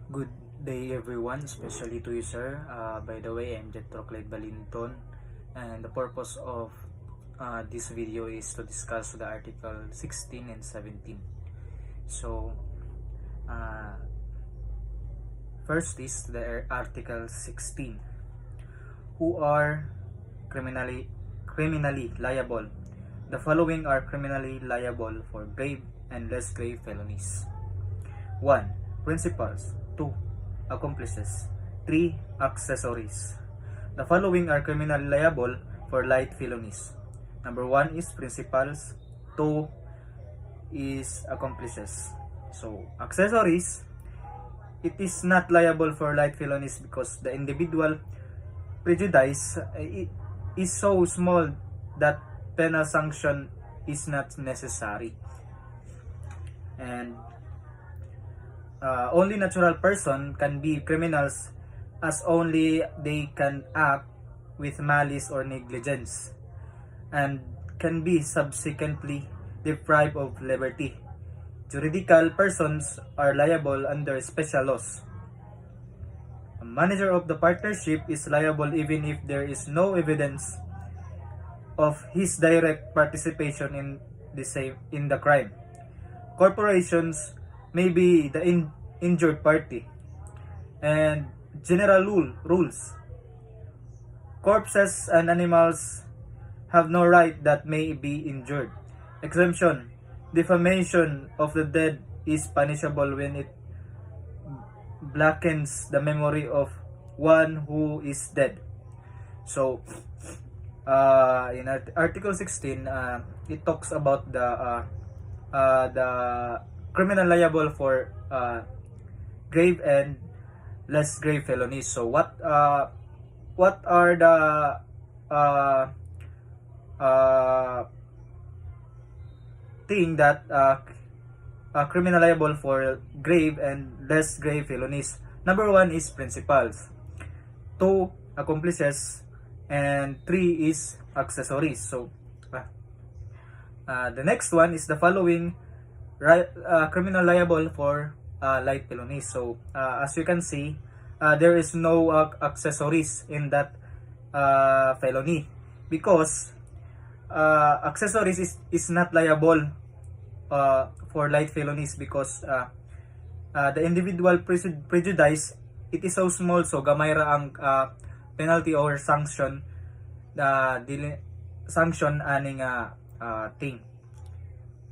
Good day everyone, especially to you sir. By the way, I'm Jetro Clyde Balinton, and the purpose of this video is to discuss the article 16 and 17. So, uh, first is the article 16. Who are criminally liable? The following are criminally liable for grave and less grave felonies. 1. Principals. 2. Accomplices. 3. Accessories. The following are criminally liable for light felonies. Number 1 is principals. 2 is accomplices. So, accessories, it is not liable for light felonies because the individual prejudice is so small that penal sanction is not necessary. And only natural person can be criminals as only they can act with malice or negligence and can be subsequently deprived of liberty. Juridical persons are liable under special laws. A manager of the partnership is liable even if there is no evidence of his direct participation in the crime. Corporations may be the injured party. And general rules. Corpses and animals have no right that may be injured. Exemption. Defamation of the dead is punishable when it blackens the memory of one who is dead. So, in Article 16, it talks about the criminal liable for grave and less grave felonies. So, what are the thing that criminal liable for grave and less grave felonies? Number 1 is principals, 2 accomplices, and 3 is accessories. So, the next one is the following criminal liable for light felonies. So, as you can see, there is no accessories in that felony because accessories is not liable for light felonies because the individual prejudice, it is so small, so gamay ra ang penalty or sanction aning thing.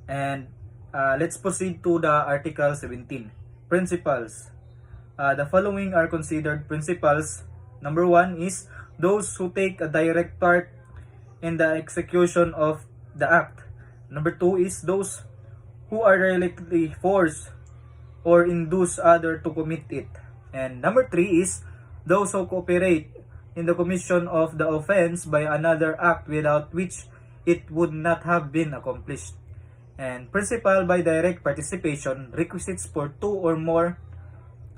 And let's proceed to the Article 17. Principals. The following are considered principals. Number 1 is those who take a direct part in the execution of the act. Number 2 is those who are directly forced or induce other to commit it. And number 3 is those who cooperate in the commission of the offense by another act without which it would not have been accomplished. And principal by direct participation, requisites for 2 or more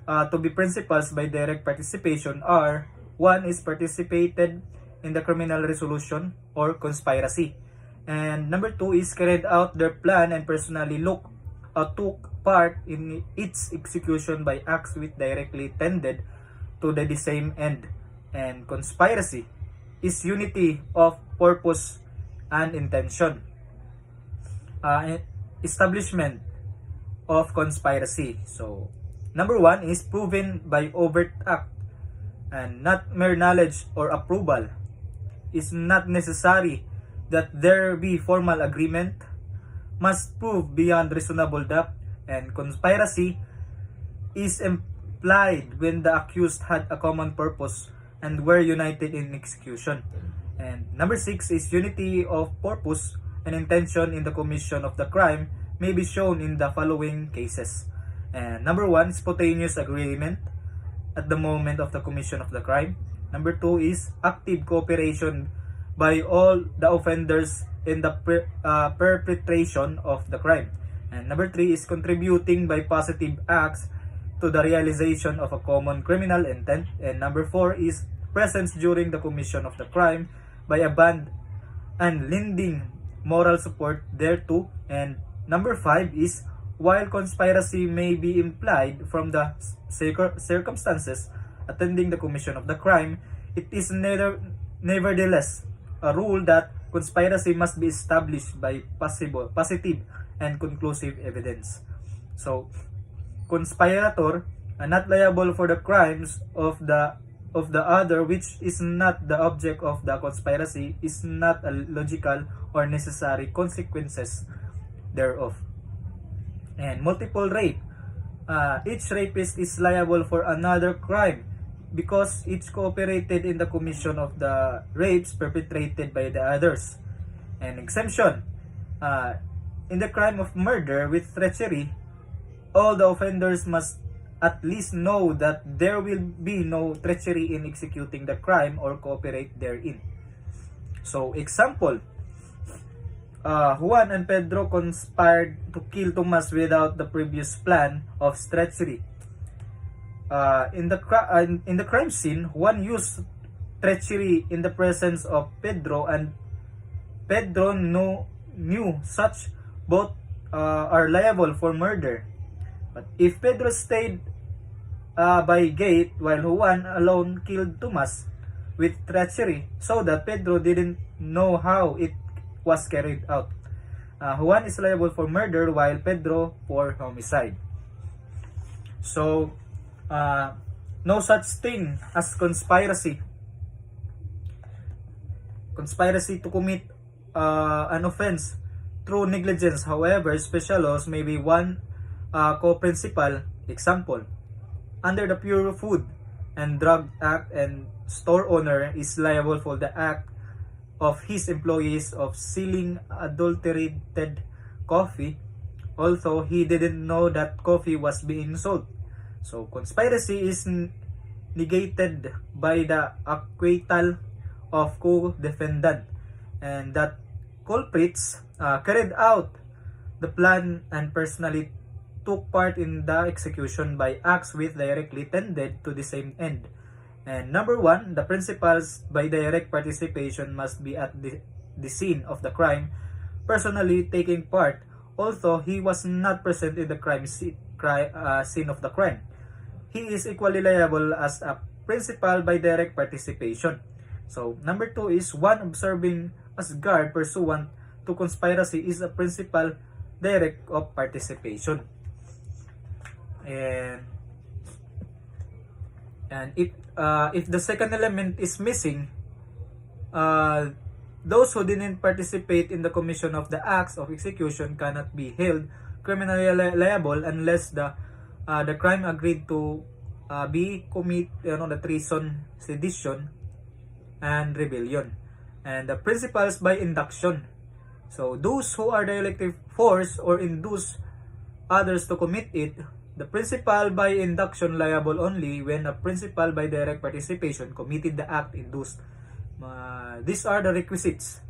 to be principals by direct participation are: 1 is participated in the criminal resolution or conspiracy, and number 2 is carried out their plan and personally took part in its execution by acts which directly tended to the same end. And conspiracy is unity of purpose and intention. Establishment of conspiracy. So, number 1 is proven by overt act and not mere knowledge or approval. Is not necessary that there be formal agreement, must prove beyond reasonable doubt, and conspiracy is implied when the accused had a common purpose and were united in execution. And number 6 is unity of purpose and intention in the commission of the crime may be shown in the following cases. And number 1, spontaneous agreement at the moment of the commission of the crime. Number 2 is active cooperation by all the offenders in the perpetration of the crime. And number 3 is contributing by positive acts to the realization of a common criminal intent. And number 4 is presence during the commission of the crime by a band and lending moral support thereto. And number 5 is while conspiracy may be implied from the circumstances attending the commission of the crime, it is nevertheless a rule that conspiracy must be established by positive and conclusive evidence. So, conspirator are not liable for the crimes of the other which is not the object of the conspiracy is not a logical or necessary consequences thereof. And multiple rape. Each rapist is liable for another crime because each cooperated in the commission of the rapes perpetrated by the others. And exemption. In the crime of murder with treachery, all the offenders must at least know that there will be no treachery in executing the crime or cooperate therein. So, example, Juan and Pedro conspired to kill Tomas without the previous plan of treachery. In the crime scene, Juan used treachery in the presence of Pedro, and Pedro knew such both are liable for murder. But if Pedro stayed by gate while Juan alone killed Tomas with treachery, so that Pedro didn't know how it was carried out, Juan is liable for murder while Pedro for homicide. So, no such thing as conspiracy. Conspiracy to commit an offense through negligence. However, special laws may be one co-principal. Example, under the Pure Food and Drug Act, and store owner is liable for the act of his employees of selling adulterated coffee, although he didn't know that coffee was being sold. So, conspiracy is negated by the acquittal of co-defendant, and that culprits carried out the plan and personally took part in the execution by acts which directly tended to the same end. And number one, the principals by direct participation must be at the scene of the crime, personally taking part, although he was not present in the scene of the crime. He is equally liable as a principal by direct participation. So, number two is one observing as guard pursuant to conspiracy is a principal direct of participation. And if the second element is missing, those who didn't participate in the commission of the acts of execution cannot be held criminally liable unless the crime agreed to be commit, the treason, sedition, and rebellion. And the principals by induction. So those who are the elective force or induce others to commit it, the principal by induction liable only when a principal by direct participation committed the act induced. These are the requisites.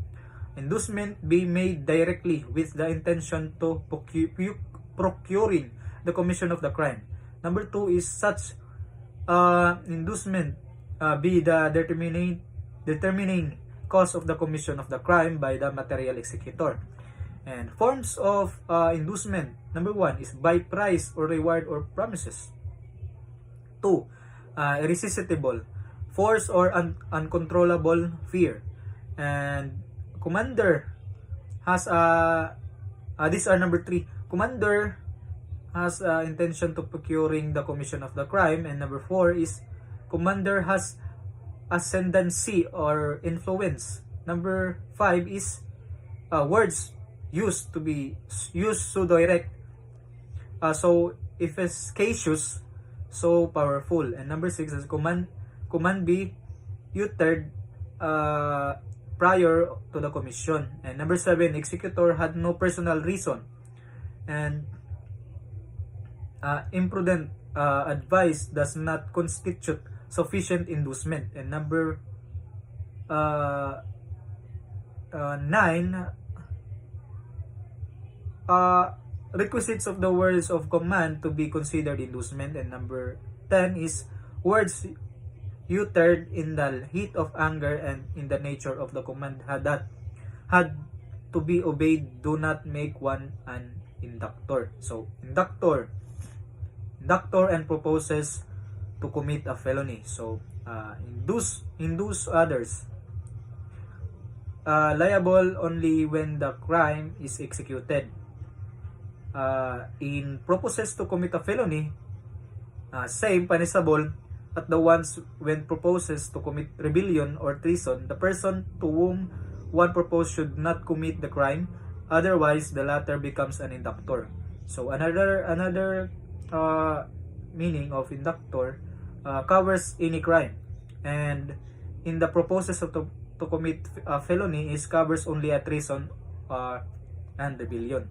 Inducement be made directly with the intention to procuring the commission of the crime. Number two is such inducement be the determining cause of the commission of the crime by the material executor. And forms of inducement, number one is by price or reward or promises. Two, irresistible, force or uncontrollable fear. And commander has these are number three. Commander has intention to procuring the commission of the crime. And number four is commander has ascendancy or influence. Number five is words used to direct, so efficacious, so powerful. And number six is command be uttered prior to the commission. And number seven, executor had no personal reason, and imprudent advice does not constitute sufficient inducement. And number nine, requisites of the words of command to be considered inducement. And number 10 is words uttered in the heat of anger and in the nature of the command had to be obeyed do not make one an inductor. So inductor and proposes to commit a felony. So induce others, liable only when the crime is executed. In proposes to commit a felony, same, punishable at the ones when proposes to commit rebellion or treason. The person to whom one proposed should not commit the crime, otherwise the latter becomes an inductor. So another meaning of inductor covers any crime, and in the proposes to commit a felony is covers only a treason and rebellion.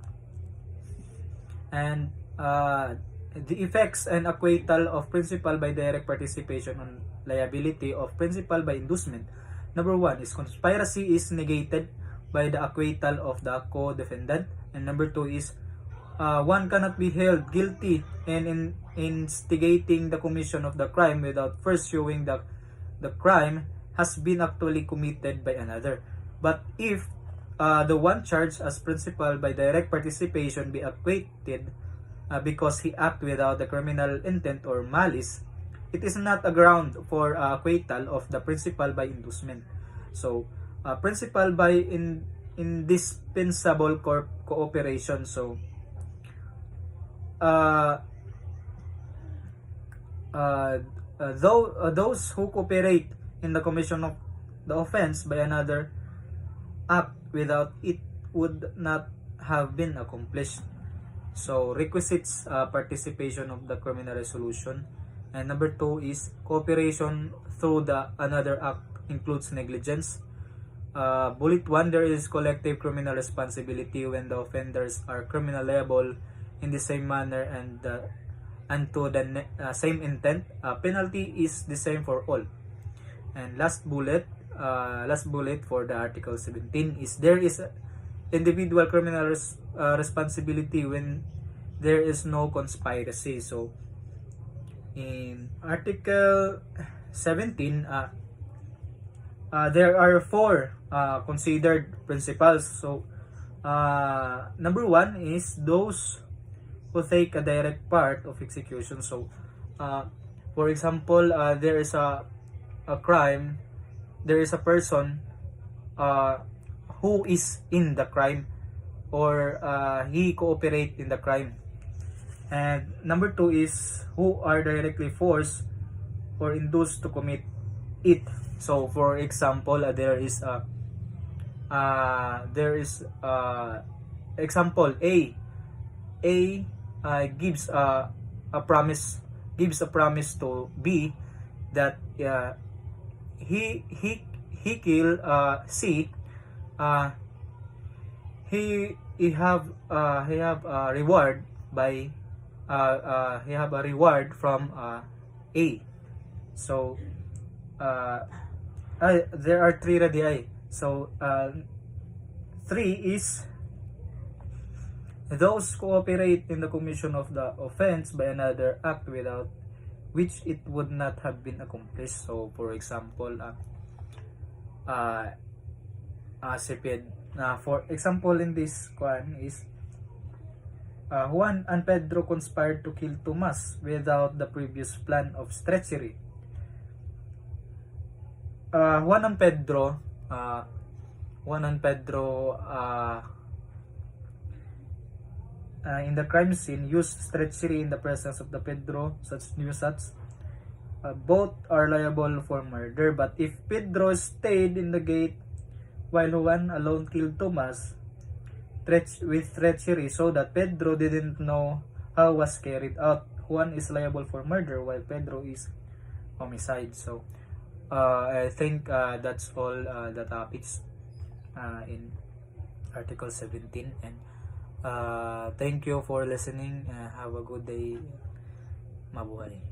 And the effects and acquittal of principal by direct participation on liability of principal by inducement. Number 1 is conspiracy is negated by the acquittal of the co-defendant. And number 2 is one cannot be held guilty in instigating the commission of the crime without first showing that the crime has been actually committed by another. But if the one charged as principal by direct participation be acquitted because he acted without the criminal intent or malice, it is not a ground for acquittal of the principal by inducement. So principal by indispensable cooperation. So those who cooperate in the commission of the offense by another act without it would not have been accomplished. So requisites participation of the criminal resolution. And number 2 is cooperation through the another act includes negligence. Bullet 1, there is collective criminal responsibility when the offenders are criminal liable in the same manner and to the same intent. Penalty is the same for all. And last bullet for the Article 17 is there is individual criminal responsibility when there is no conspiracy. So in Article 17, there are 4 considered principles. So number 1 is those who take a direct part of execution. So for example, there is a crime, there is a person who is in the crime or he cooperate in the crime. And number 2 is who are directly forced or induced to commit it. So for example, there is example A gives a promise to B that he kill C. He have a reward by he have a reward from A. So there are 3 radii. So 3 is those cooperate in the commission of the offense by another act without which it would not have been accomplished. So for example, for example in this one is Juan and Pedro conspired to kill Tomas without the previous plan of treachery. Juan and Pedro in the crime scene used treachery in the presence of the Pedro such nuisance. Both are liable for murder, but if Pedro stayed in the gate while Juan alone killed Tomas with treachery so that Pedro didn't know how it was carried out, Juan is liable for murder while Pedro is homicide. So I think that's all the topics in Article 17, and thank you for listening. Have a good day. Mabuhay.